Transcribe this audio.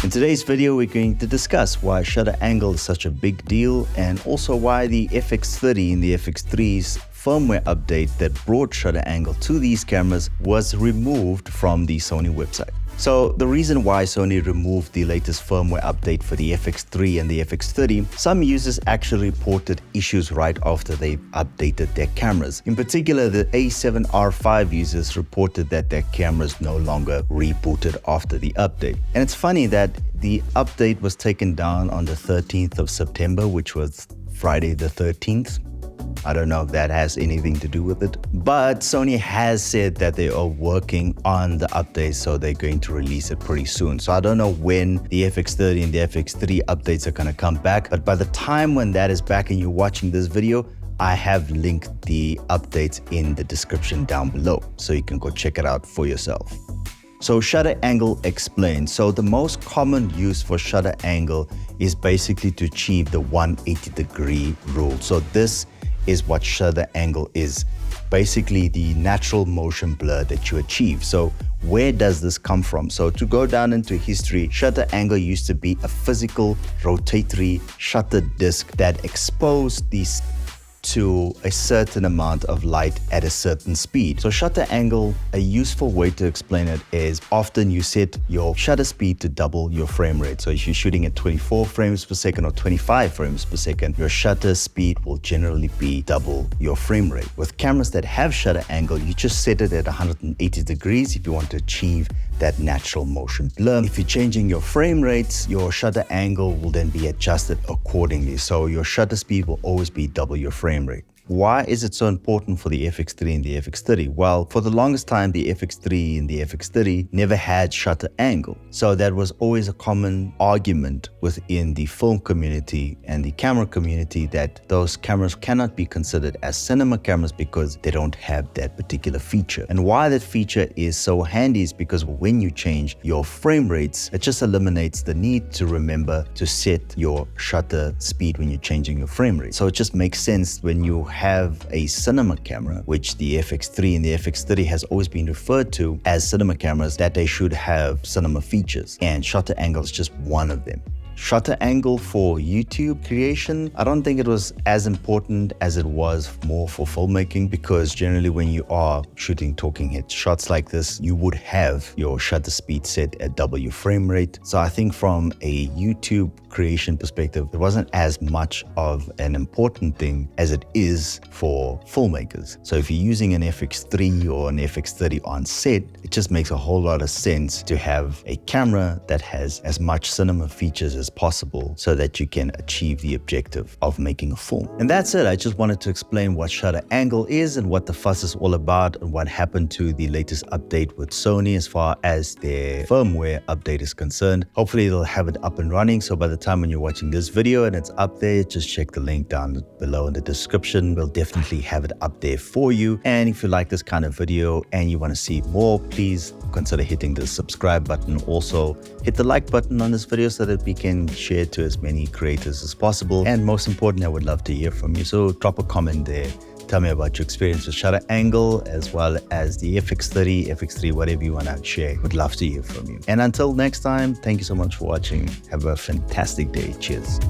In today's video, we're going to discuss why shutter angle is such a big deal and also why the FX30 and the FX3's firmware update that brought shutter angle to these cameras was removed from the Sony website. So the reason why Sony removed the latest firmware update for the FX3 and the FX30, some users actually reported issues right after they updated their cameras. In particular, the A7R5 users reported that their cameras no longer rebooted after the update. And it's funny that the update was taken down on the 13th of September, which was Friday the 13th. I don't know if that has anything to do with it, but Sony has said that they are working on the update, so they're going to release it pretty soon. So I don't know when the FX30 and the FX3 updates are going to come back, but by the time when that is back and you're watching this video, I have linked the updates in the description down below, so you can go check it out for yourself. So shutter angle explained. So the most common use for shutter angle is basically to achieve the 180-degree rule. So this is what shutter angle is. Basically the natural motion blur that you achieve. So where does this come from? So to go down into history, shutter angle used to be a physical rotatory shutter disc that exposed these to a certain amount of light at a certain speed. So shutter angle, a useful way to explain it is often you set your shutter speed to double your frame rate. So if you're shooting at 24 frames per second or 25 frames per second, your shutter speed will generally be double your frame rate. With cameras that have shutter angle, you just set it at 180 degrees if you want to achieve that natural motion blur. If you're changing your frame rates, your shutter angle will then be adjusted accordingly. So your shutter speed will always be double your frame rate. Why is it so important for the FX3 and the FX30? Well, for the longest time, the FX3 and the FX30 never had shutter angle. So that was always a common argument within the film community and the camera community that those cameras cannot be considered as cinema cameras because they don't have that particular feature. And why that feature is so handy is because when you change your frame rates, it just eliminates the need to remember to set your shutter speed when you're changing your frame rate. So it just makes sense when you have a cinema camera, which the FX3 and the FX30 has always been referred to as cinema cameras, that they should have cinema features, and shutter angle is just one of them. Shutter angle for YouTube creation, I don't think it was as important as it was more for filmmaking, because generally when you are shooting talking head shots like this, you would have your shutter speed set at double your frame rate. So I think from a YouTube creation perspective, it wasn't as much of an important thing as it is for filmmakers. So if you're using an FX3 or an FX30 on set, it just makes a whole lot of sense to have a camera that has as much cinema features as possible so that you can achieve the objective of making a film. And that's it. I just wanted to explain what shutter angle is and what the fuss is all about and what happened to the latest update with Sony as far as their firmware update is concerned. Hopefully they'll have it up and running, so by the time when you're watching this video and it's up there, just check the link down below in the description. We'll definitely have it up there for you. And if you like this kind of video and you want to see more, please consider hitting the subscribe button. Also hit the like button on this video so that we can share it to as many creators as possible. And most importantly, I would love to hear from you. So drop a comment there. Tell me about your experience with shutter angle as well as the FX30, FX3, whatever you want to share. Would love to hear from you. And until next time, thank you so much for watching. Have a fantastic day. Cheers.